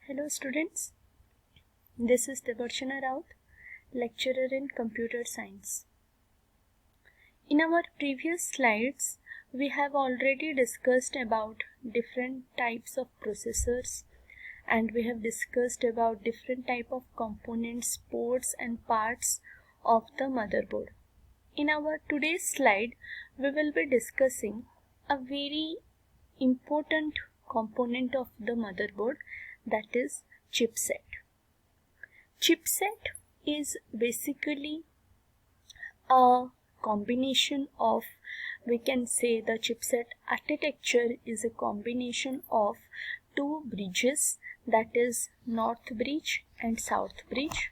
Hello students, this is Devarshana Raut, lecturer in computer science. In our previous slides, we have already discussed about different types of processors and we have discussed about different type of components, ports and parts of the motherboard. In our today's slide, we will be discussing a very important component of the motherboard, that is chipset. Chipset is basically a combination of, we can say the chipset architecture is a combination of two bridges, that is north bridge and south bridge.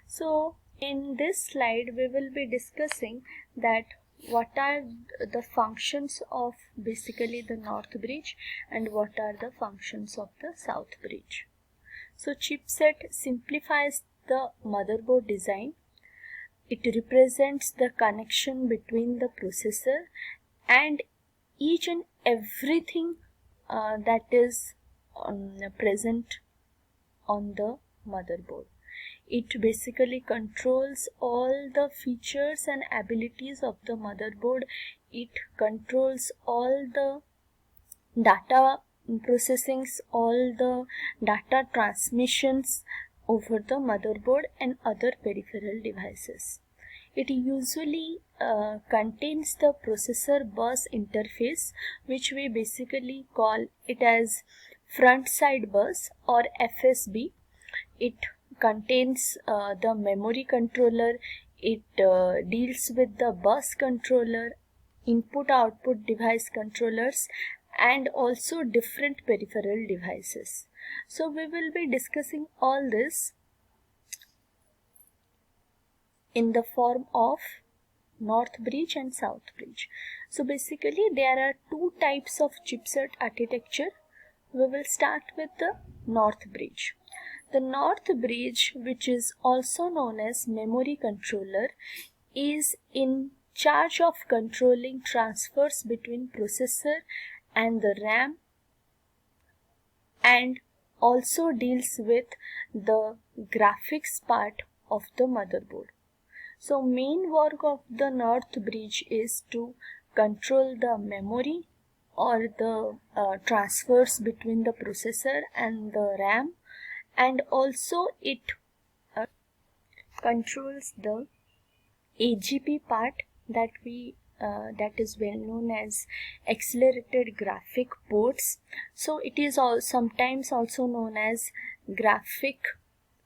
So in this slide we will be discussing that what are the functions of basically the north bridge and what are the functions of the south bridge. So chipset simplifies the motherboard design. It represents the connection between the processor and each and everything that is present on the motherboard. It basically controls all the features and abilities of the motherboard. It controls all the data processings, all the data transmissions over the motherboard and other peripheral devices. It usually contains the processor bus interface, which we basically call it as front side bus or FSB. It contains the memory controller. It deals with the bus controller, input output device controllers, and also different peripheral devices. So we will be discussing all this in the form of north bridge and south bridge. So basically there are two types of chipset architecture. We will start with the north bridge. The north bridge, which is also known as memory controller, is in charge of controlling transfers between processor and the RAM and also deals with the graphics part of the motherboard. So main work of the north bridge is to control the memory or the transfers between the processor and the RAM, and also it controls the AGP part that is well known as accelerated graphic ports. So it is sometimes also known as graphic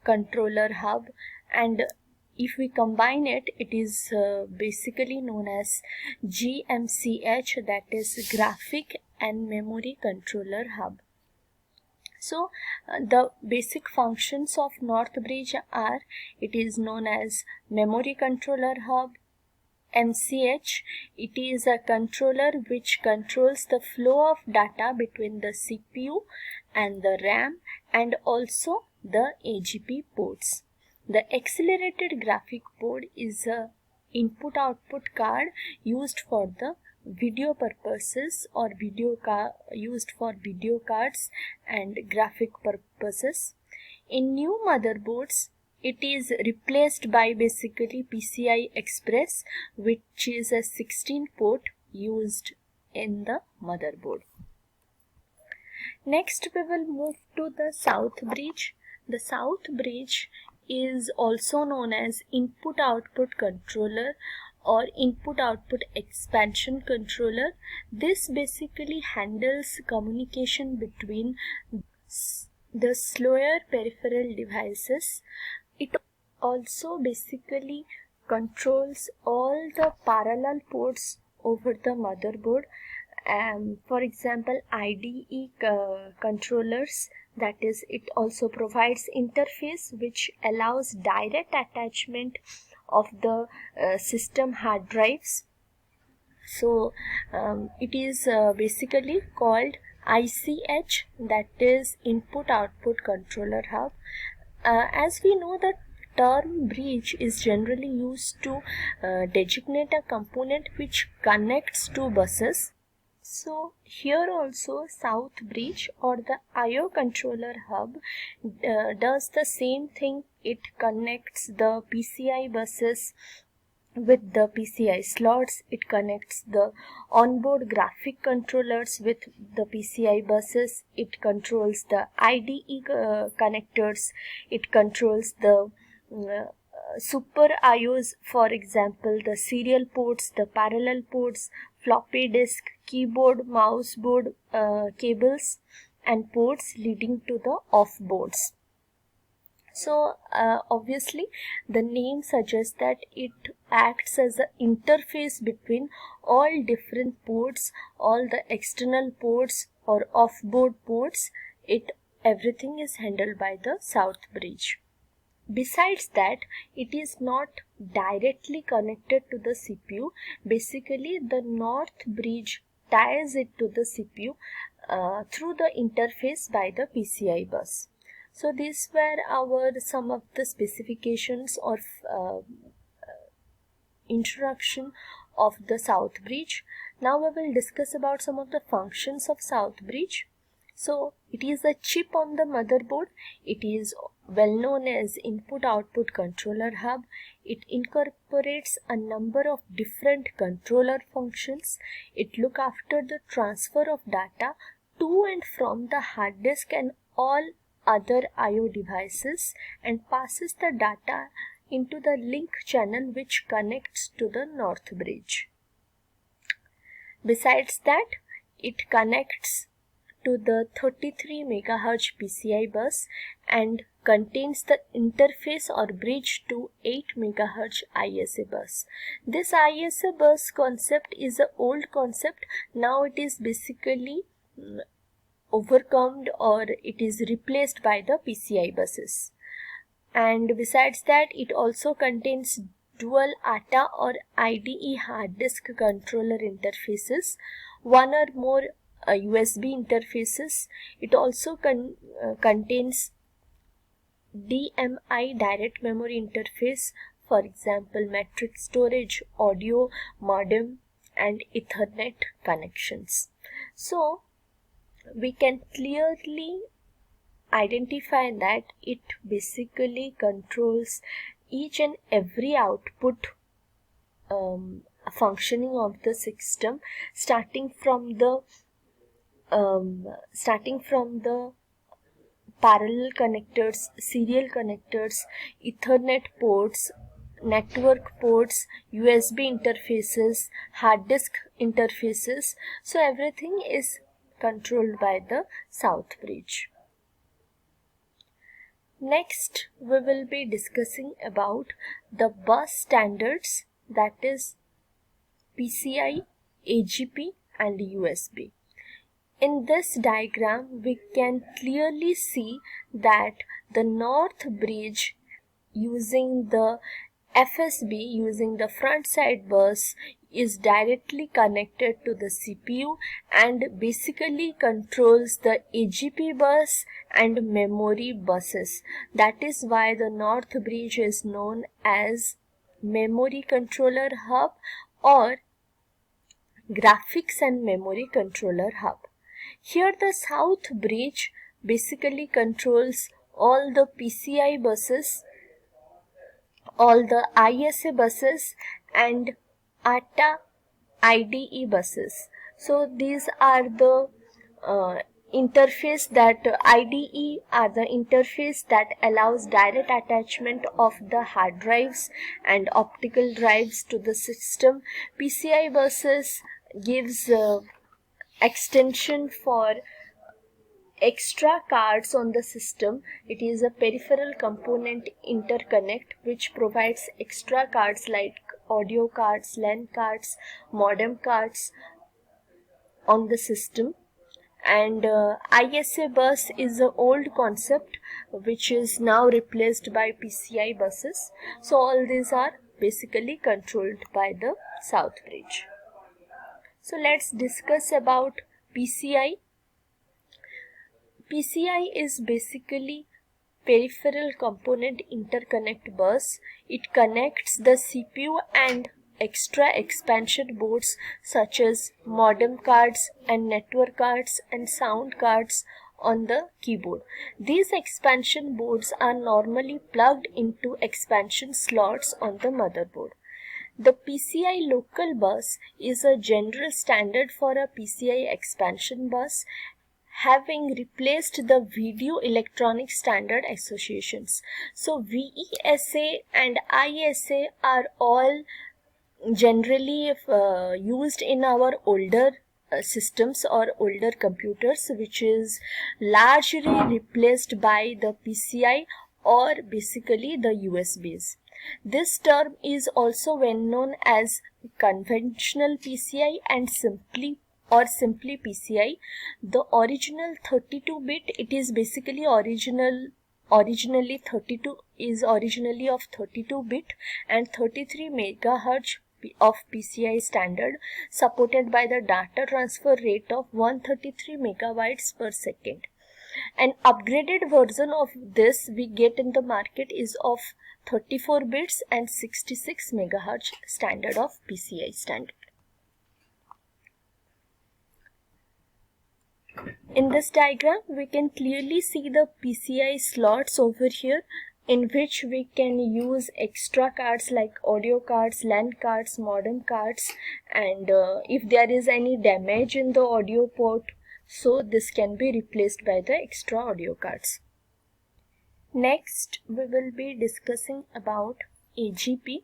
controller hub, and if we combine it, it is basically known as GMCH, that is graphic and memory controller hub. So the basic functions of north bridge are, it is known as memory controller hub, MCH. It is a controller which controls the flow of data between the CPU and the RAM and also the AGP ports. The accelerated graphic board is a input output card used for the video purposes or used for video cards and graphic purposes. In new motherboards, it is replaced by basically PCI Express, which is a 16 port used in the motherboard. Next we will move to the south bridge. The south bridge is also known as input output controller or input output expansion controller. This basically handles communication between the slower peripheral devices. It also basically controls all the parallel ports over the motherboard. For example, IDE controllers, that is, it also provides interface which allows direct attachment of the system hard drives. So it is basically called ICH, that is input output controller hub. As we know, the term bridge is generally used to designate a component which connects two buses. So here also South Bridge or the IO controller hub does the same thing. It connects the PCI buses with the PCI slots. It connects the onboard graphic controllers with the PCI buses. It controls the IDE connectors. It controls the super IOs, for example, the serial ports, the parallel ports, floppy disk, keyboard, mouse board cables, and ports leading to the off boards. So obviously the name suggests that it acts as an interface between all different ports, all the external ports or off-board ports. Everything is handled by the South Bridge. Besides that, it is not directly connected to the CPU. Basically, the North Bridge ties it to the CPU through the interface by the PCI bus. So these were some of the specifications or introduction of the South Bridge. Now we will discuss about some of the functions of South Bridge. So it is a chip on the motherboard. It is well known as input-output controller hub. It incorporates a number of different controller functions. It looks after the transfer of data to and from the hard disk and all other IO devices and passes the data into the link channel which connects to the North Bridge. Besides that, it connects to the 33 MHz PCI bus and contains the interface or bridge to 8 MHz ISA bus. This ISA bus concept is an old concept. Now it is basically overcome or it is replaced by the PCI buses. And besides that, it also contains dual ATA or IDE hard disk controller interfaces, one or more USB interfaces. It also contains DMI direct memory interface, for example matrix storage, audio, modem and Ethernet connections. So we can clearly identify that it basically controls each and every output functioning of the system, starting from the parallel connectors, serial connectors, Ethernet ports, network ports, USB interfaces, hard disk interfaces. So everything is controlled by the South Bridge. Next, we will be discussing about the bus standards, that is PCI, AGP and USB. In this diagram, we can clearly see that the North Bridge using the FSB, using the front side bus, is directly connected to the CPU and basically controls the AGP bus and memory buses. That is why the North Bridge is known as Memory Controller Hub or Graphics and Memory Controller Hub. Here the South Bridge basically controls all the PCI buses, all the ISA buses and ATA IDE buses. So these are the interface that IDE are the interface that allows direct attachment of the hard drives and optical drives to the system. PCI buses gives extension for extra cards on the system. It is a peripheral component interconnect which provides extra cards like audio cards, LAN cards, modem cards on the system. And ISA bus is an old concept which is now replaced by PCI buses. So all these are basically controlled by the South Bridge. So let's discuss about PCI. PCI is basically peripheral component interconnect bus. It connects the CPU and extra expansion boards such as modem cards and network cards and sound cards on the keyboard. These expansion boards are normally plugged into expansion slots on the motherboard. The PCI local bus is a general standard for a PCI expansion bus, having replaced the Video Electronic Standard Associations. So VESA and ISA are all generally used in our older systems or older computers, which is largely replaced by the PCI or basically the USBs. This term is also well known as conventional PCI and simply PCI. The original 32-bit, it is basically originally 32 is originally of 32-bit and 33 megahertz of PCI standard, supported by the data transfer rate of 133 megabytes per second. An upgraded version of this we get in the market is of 34 bits and 66 megahertz standard of PCI standard. In this diagram, we can clearly see the PCI slots over here, in which we can use extra cards like audio cards, LAN cards, modem cards, and if there is any damage in the audio port, so this can be replaced by the extra audio cards. Next, we will be discussing about AGP.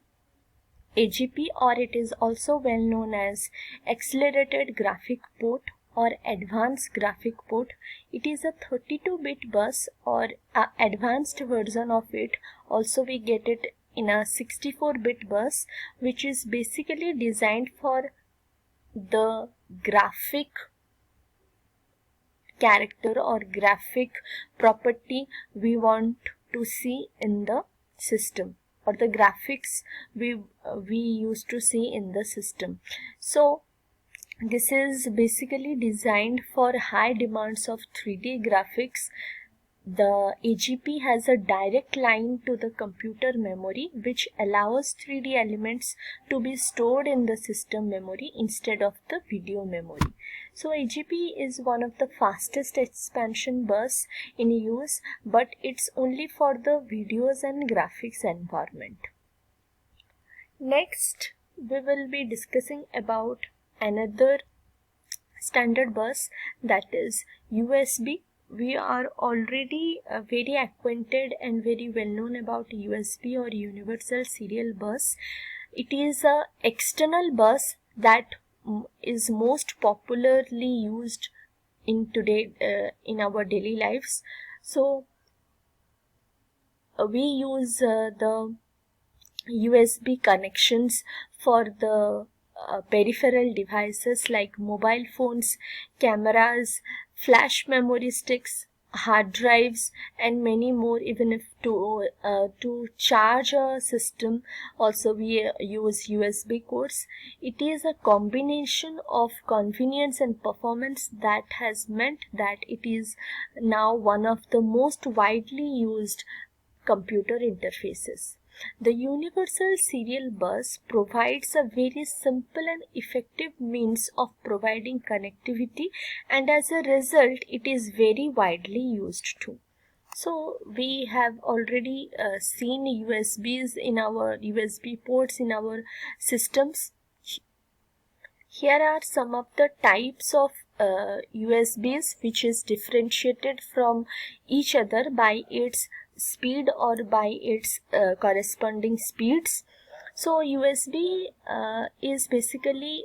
AGP, or it is also well known as Accelerated Graphic Port or Advanced Graphic Port. It is a 32-bit bus or advanced version of it. Also we get it in a 64-bit bus, which is basically designed for the graphic character or graphic property we want to see in the system, or the graphics we used to see in the system. So this is basically designed for high demands of 3D graphics. The AGP has a direct line to the computer memory, which allows 3D elements to be stored in the system memory instead of the video memory. So AGP is one of the fastest expansion bus in use, but it's only for the videos and graphics environment. Next, we will be discussing about another standard bus, that is USB. We are already very acquainted and very well known about USB or Universal Serial Bus. It is a external bus that is most popularly used in in our daily lives. So we use the USB connections for the peripheral devices like mobile phones, cameras, flash memory sticks, hard drives, and many more. Even if to charge a system, also we use USB cords. It is a combination of convenience and performance that has meant that it is now one of the most widely used computer interfaces. The Universal Serial Bus provides a very simple and effective means of providing connectivity, and as a result it is very widely used too. So we have already seen USBs in our USB ports in our systems. Here are some of the types of USBs which is differentiated from each other by its speed or by its corresponding speeds. So USB is basically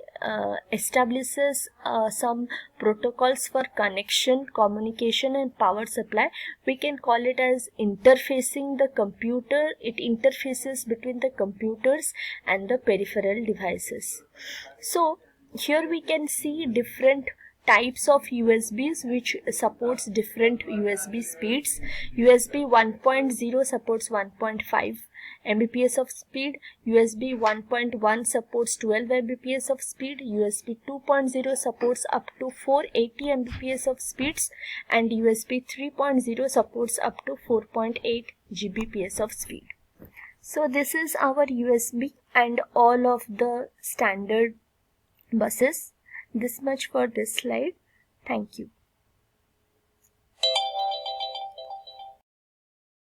establishes some protocols for connection, communication, and power supply. We can call it as interfacing the computer. It interfaces between the computers and the peripheral devices. So here we can see different types of USBs which supports different USB speeds. USB 1.0 supports 1.5 Mbps of speed, USB 1.1 supports 12 Mbps of speed, USB 2.0 supports up to 480 Mbps of speeds, and USB 3.0 supports up to 4.8 Gbps of speed. So this is our USB and all of the standard buses. This much for this slide. Thank you.